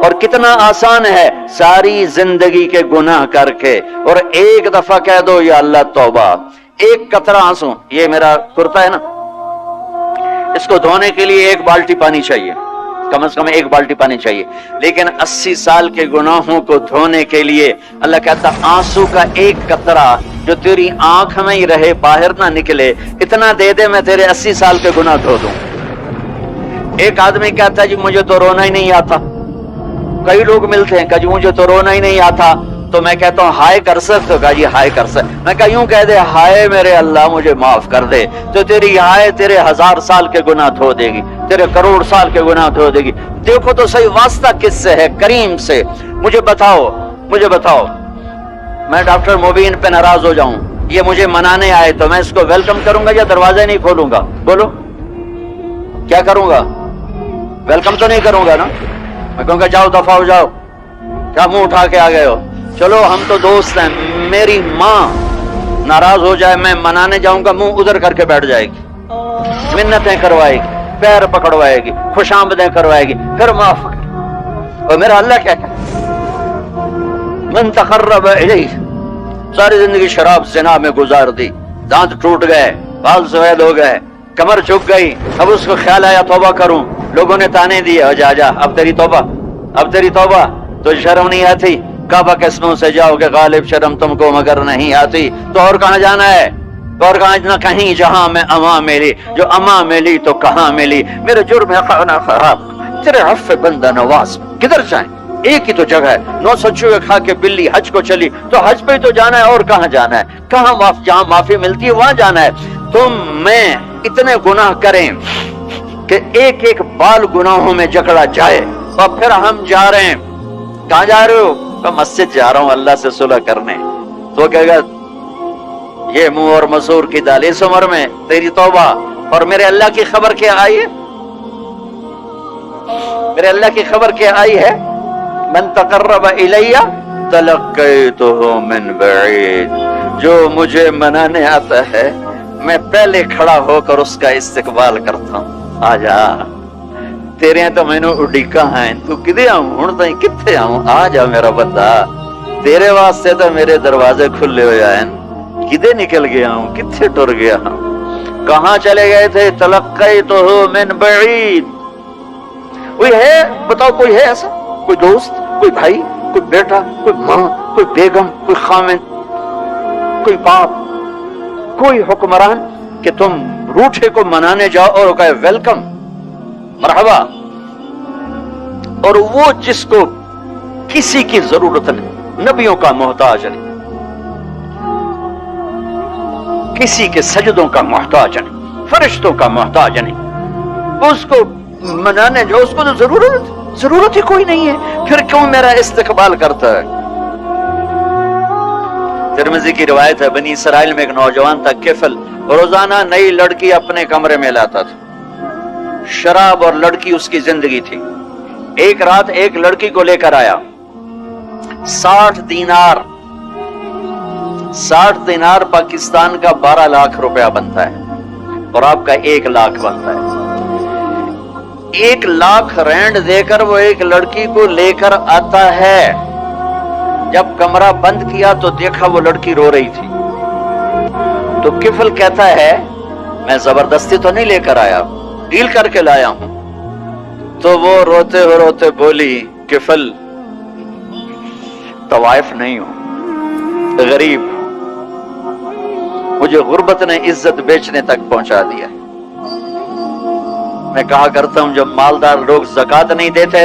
اور کتنا آسان ہے ساری زندگی کے گناہ کر کے اور ایک دفعہ کہہ دو یا اللہ توبہ. ایک قطرہ آنسو، یہ میرا کرتا ہے نا، اس کو دھونے کے لیے ایک بالٹی پانی چاہیے، کم از کم ایک بالٹی پانی چاہیے، لیکن 80 سال کے گناہوں کو دھونے کے لیے اللہ کہتا آنسو کا ایک قطرہ جو تیری آنکھ میں ہی رہے باہر نہ نکلے، اتنا دے دے میں تیرے 80 سال کے گناہ دھو دوں. ایک آدمی کہتا ہے جی مجھے تو رونا ہی نہیں آتا. کئی لوگ ملتے ہیں کہ جی مجھے تو رونا ہی نہیں آتا، تو میں کہتا ہوں ہائے کر سکتے ہو؟ کہا جی ہائے کر سکتے. میں کہا یوں کہہ دے ہائے میرے اللہ مجھے معاف کر دے، تو تیری ہائے تیرے 1000 سال کے گناہ دھو دے گی، تیرے کروڑ سال کے گناہ دھو دے گی. دیکھو تو صحیح واسطہ کس سے ہے؟ کریم سے. مجھے بتاؤ میں ڈاکٹر مبین پہ ناراض ہو جاؤں، یہ مجھے منانے آئے تو میں اس کو ویلکم کروں گا یا دروازے نہیں کھولوں گا؟ بولو کیا کروں گا؟ ویلکم تو نہیں کروں گا نا، میں کہوں گا جاؤ دفعہ ہو جاؤ، کیا منہ اٹھا کے آ گئے ہو؟ چلو ہم تو دوست ہیں. میری ماں ناراض ہو جائے میں منانے جاؤں گا، منہ ادھر کر کے بیٹھ جائے گی، منتیں کروائے گی، پیر پکڑوائے گی، خوش آمدیں کروائے گی، پھر معاف کر. اور میرا اللہ کیا کہ من تقرب الیہ، ساری زندگی شراب زنا میں گزار دی، دانت ٹوٹ گئے، بال سفید ہو گئے، کمر جھک گئی، اب اس کو خیال آیا توبہ کروں، لوگوں نے تانے دیے جا اب تیری توبہ تو شرم نہیں آتی؟ کعبہ کے اسموں سے جاؤ کہ غالب شرم تم کو مگر نہیں آتی. تو اور کہاں جانا ہے؟ اور کہاں نہ کہیں جہاں میں اما ملی، جو اما ملی تو کہاں ملی. میرے جرم خانہ خراب، تیرے عفو بندہ نواز، کدھر جائیں؟ ایک ہی تو جگہ ہے، 900 چوہے کھا کے بلی حج کو چلی، تو حج پہ تو جانا ہے، اور کہاں جانا ہے؟ کہاں جہاں معافی ملتی ہے وہاں جانا ہے. تم میں اتنے گناہ کریں کہ ایک ایک بال گناہوں میں جکڑا جائے، اور پھر ہم جا رہے ہیں. کہاں جا رہے ہو؟ کہ مسجد جا رہا ہوں اللہ سے صلح کرنے. تو کہے گا یہ منہ اور مسور کی دال، اس عمر میں تیری توبہ. اور میرے اللہ کی خبر کیا آئی ہے؟ میرے اللہ کی خبر کیا آئی ہے؟ من تقرب الیہ تلقیتہ من بعید، جو مجھے منانے آتا ہے میں پہلے کھڑا ہو کر اس کا استقبال کرتا ہوں. آجا تیرے تو مینو اڈیکا ہیں، تو کدے آؤں ہوں تھی کتنے آؤں؟ آ جا میرا بندہ، تیرے واسطے تو میرے دروازے کھلے ہوئے ہیں، کدے نکل گیا ہوں، کتنے ٹر گیا ہوں، کہاں چلے گئے تھے؟ تلقیتہ من بعید. کوئی ہے بتاؤ، کوئی ہے ایسا؟ کوئی دوست، کوئی بھائی، کوئی بیٹا، کوئی ماں، کوئی بیگم، کوئی خامن، کوئی باپ، کوئی حکمران کہ تم روٹھے کو منانے جاؤ اور کہے ویلکم مرحبا، اور وہ جس کو کسی کی ضرورت نہیں، نبیوں کا محتاج نہیں، کسی کے سجدوں کا محتاج نہیں، فرشتوں کا محتاج نہیں، اس کو منانے جو اس کو تو ضرورت ہی کوئی نہیں ہے، پھر کیوں میرا استقبال کرتا ہے؟ ترمذی کی روایت ہے، بنی اسرائیل میں ایک نوجوان تھا کفل، روزانہ نئی لڑکی اپنے کمرے میں لاتا تھا، شراب اور لڑکی اس کی زندگی تھی. ایک رات ایک لڑکی کو لے کر آیا، 60 دینار پاکستان کا 12 لاکھ روپیہ بنتا ہے، اور آپ کا 1 لاکھ بنتا ہے. 1 لاکھ رینڈ دے کر وہ ایک لڑکی کو لے کر آتا ہے. جب کمرہ بند کیا تو دیکھا وہ لڑکی رو رہی تھی. تو کفل کہتا ہے میں زبردستی تو نہیں لے کر آیا، ڈیل کر کے لایا ہوں. تو وہ روتے بولی کفل طوائف نہیں ہوں، غریب، مجھے غربت نے عزت بیچنے تک پہنچا دیا. میں کہا کرتا ہوں جب مالدار لوگ زکات نہیں دیتے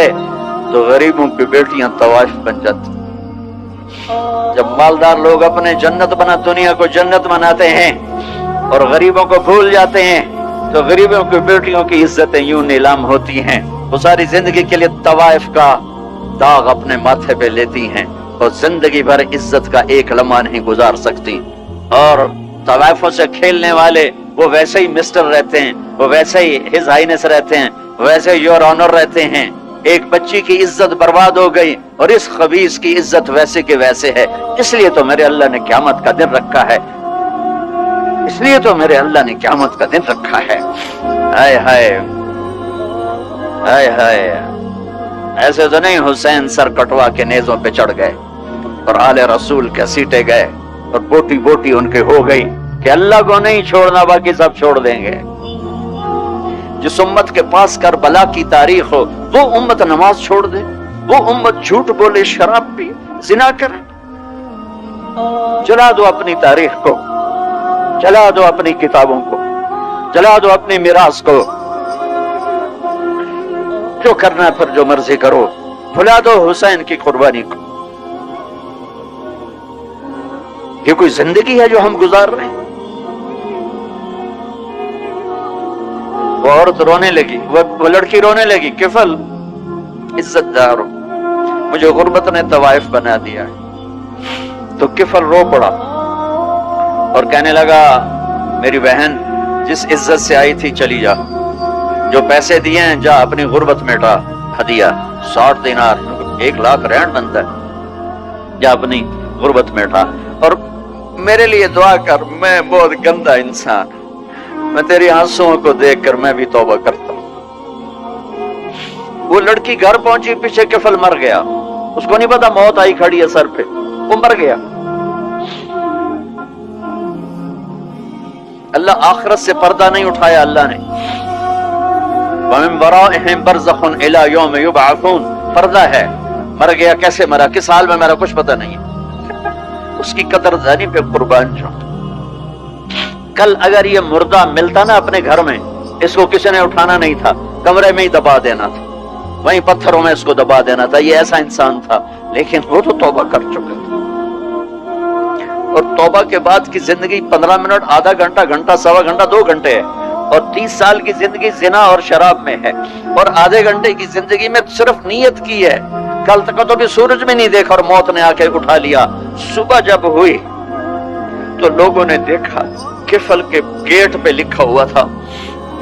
تو غریبوں کی بیٹیاں طوائف بن جاتی. جب مالدار لوگ اپنے دنیا کو جنت بناتے ہیں اور غریبوں کو بھول جاتے ہیں تو غریبوں کی بیٹیوں کی عزتیں یوں نیلام ہوتی ہیں. وہ ساری زندگی کے لیے طوائف کا داغ اپنے ماتھے پہ لیتی ہیں اور زندگی بھر عزت کا ایک لمحہ نہیں گزار سکتی. اور طوائفوں سے کھیلنے والے وہ ویسے ہی مسٹر رہتے ہیں، وہ ویسے ہی ہز ہائنس رہتے ہیں، ویسے یور آنر رہتے ہیں. ایک بچی کی عزت برباد ہو گئی اور اس خبیث کی عزت ویسے کے ویسے ہے. اس لیے تو میرے اللہ نے قیامت کا دن رکھا ہے، اس لیے تو میرے اللہ نے قیامت کا دن رکھا ہے. ہائے ہائے ہائے ہائے، ایسے تو نہیں حسین سر کٹوا کے نیزوں پہ چڑھ گئے اور آل رسول کے سیٹے گئے اور بوٹی بوٹی ان کے ہو گئی کہ اللہ کو نہیں چھوڑنا باقی سب چھوڑ دیں گے. جس امت کے پاس کربلا کی تاریخ ہو وہ امت نماز چھوڑ دے, وہ امت جھوٹ بولے, شراب پی, زنا کرے. جلا دو اپنی تاریخ کو, جلا دو اپنی کتابوں کو, جلا دو اپنی میراث کو, جو کرنا ہے پھر جو مرضی کرو, بھلا دو حسین کی قربانی کو. یہ کوئی زندگی ہے جو ہم گزار رہے ہیں؟ وہ عورت رونے لگی, وہ لڑکی رونے لگی, کفل عزت دار ہو, مجھے غربت نے طوائف بنا دیا ہے. تو کفل رو پڑا اور کہنے لگا میری بہن جس عزت سے آئی تھی چلی جا, جو پیسے دیے ہیں جا اپنی غربت مٹا, ہدیہ 60 دینار 1 لاکھ رینڈ بنتا ہے, جا اپنی غربت مٹا. اور میرے لیے دعا کر, میں بہت گندا انسان, میں تیری آنسوؤں کو دیکھ کر میں بھی توبہ کرتا ہوں. وہ لڑکی گھر پہنچی, پیچھے کفل مر گیا, اس کو نہیں پتا موت آئی کھڑی ہے سر پہ, وہ مر گیا. اللہ آخرت سے پردہ نہیں اٹھایا اللہ نے. وَمِن وَرَائِهِمْ بَرْزَخٌ إِلَى يَوْمِ يُبْعَثُونَ, پردہ ہے. مر گیا, کیسے مرا, کس حال میں مرا, کچھ پتہ نہیں. اس کی قدردانی پہ قربان جاؤ. کل اگر یہ مردہ ملتا نا اپنے گھر میں, اس کو کسی نے اٹھانا نہیں تھا, کمرے میں ہی دبا دینا تھا, وہیں پتھروں میں اس کو دبا دینا تھا. یہ ایسا انسان تھا, لیکن وہ تو توبہ کر چکے تھے. اور توبہ کے بعد کی زندگی 15 منٹ, آدھا گھنٹہ, گھنٹہ, سوا گھنٹہ, 2 گھنٹے ہے. اور 30 سال کی زندگی زنا اور شراب میں ہے, اور آدھے گھنٹے کی زندگی میں صرف نیت کی ہے. کل تک تو بھی سورج میں نہیں دیکھا اور موت نے آ کے اٹھا لیا. صبح جب ہوئی تو لوگوں نے دیکھا کفل کے گیٹ پہ لکھا ہوا تھا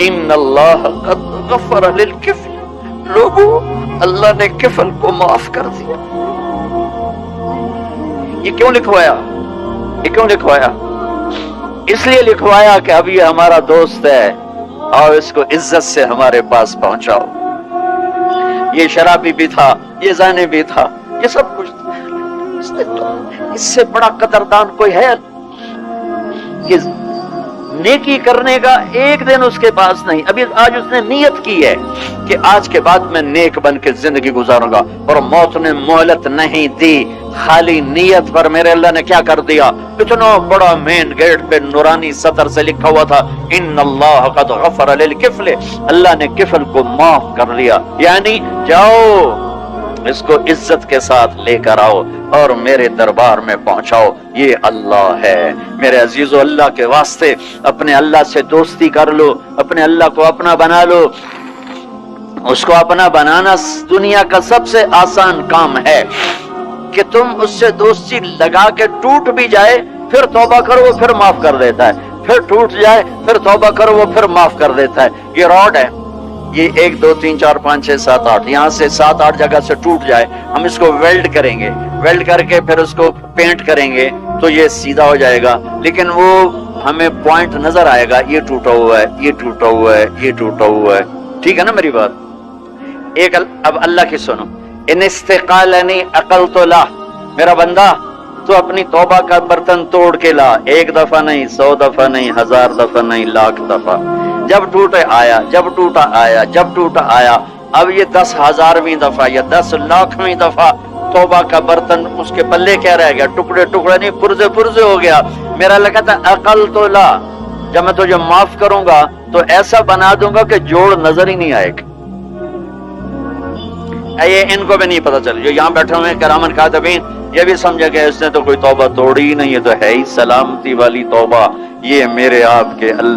ان اللہ قد غفر للکفل. لوگوں, اللہ نے کفل کو معاف کر دیا. یہ کیوں لکھوایا, یہ کیوں لکھوایا؟ اس لیے لکھوایا کہ اب یہ ہمارا دوست ہے اور اس کو عزت سے ہمارے پاس پہنچاؤ. یہ شرابی بھی تھا, یہ زانی بھی تھا, یہ سب کچھ تھا. اس سے بڑا قدردان کوئی ہے؟ یہ نیکی کرنے کا ایک دن اس کے پاس نہیں. ابھی آج اس نے نیت کی ہے کہ آج کے بعد میں نیک بن کے زندگی گزاروں گا, اور موت نے مہلت نہیں دی. خالی نیت پر میرے اللہ نے کیا کر دیا, اتنا بڑا مین گیٹ پہ نورانی سطر سے لکھا ہوا تھا ان اللہ قد غفر للکفل. اللہ نے کفل کو معاف کر لیا. یعنی جاؤ اس کو عزت کے ساتھ لے کر آؤ اور میرے دربار میں پہنچاؤ. یہ اللہ ہے. میرے عزیزو, اللہ کے واسطے اپنے اللہ سے دوستی کر لو, اپنے اللہ کو اپنا بنا لو. اس کو اپنا بنانا دنیا کا سب سے آسان کام ہے کہ تم اس سے دوستی لگا کے ٹوٹ بھی جائے پھر توبہ کرو وہ پھر معاف کر دیتا ہے, پھر ٹوٹ جائے پھر توبہ کرو وہ پھر معاف کر دیتا ہے. یہ راڈ ہے, یہ 1 2 3 4 5 6 7 8 یہاں سے 7 8 جگہ سے ٹوٹ جائے, ہم اس کو ویلڈ کریں گے, ویلڈ کر کے پھر اس کو پینٹ کریں گے تو یہ سیدھا ہو جائے گا. لیکن وہ ہمیں پوائنٹ نظر آئے گا, یہ ٹوٹا ہوا ہے, یہ ٹوٹا ہوا ہے, یہ ٹوٹا ہوا ہے. ٹھیک ہے نا میری بات؟ ایک اب اللہ کی سنو. ان استقالنی عقلت لا, میرا بندہ تو اپنی توبہ کا برتن توڑ کے لا. 1 دفعہ نہیں, 100 دفعہ نہیں, 1000 دفعہ نہیں, 1,00,000 دفعہ. جب ٹوٹے آیا, جب ٹوٹا آیا, جب ٹوٹا آیا. اب یہ 10,000ویں دفعہ یا 10,00,000ویں دفعہ توبہ کا برتن اس کے پلے کیا رہ گیا, ٹکڑے ٹکڑے نہیں, پرزے پرزے ہو گیا. میرا اللہ کہتا ہے عقل تو لا, جب میں تجھے معاف کروں گا تو ایسا بنا دوں گا کہ جوڑ نظر ہی نہیں آئے گا. یہ ان کو بھی نہیں پتا چل, جو یہاں بیٹھے ہوئے کرامن کاتبین, یہ بھی سمجھا کہ اس نے تو کوئی توبہ توڑی ہی نہیں, ہے تو ہے ہی سلامتی والی توبہ. یہ میرے آپ کے اللہ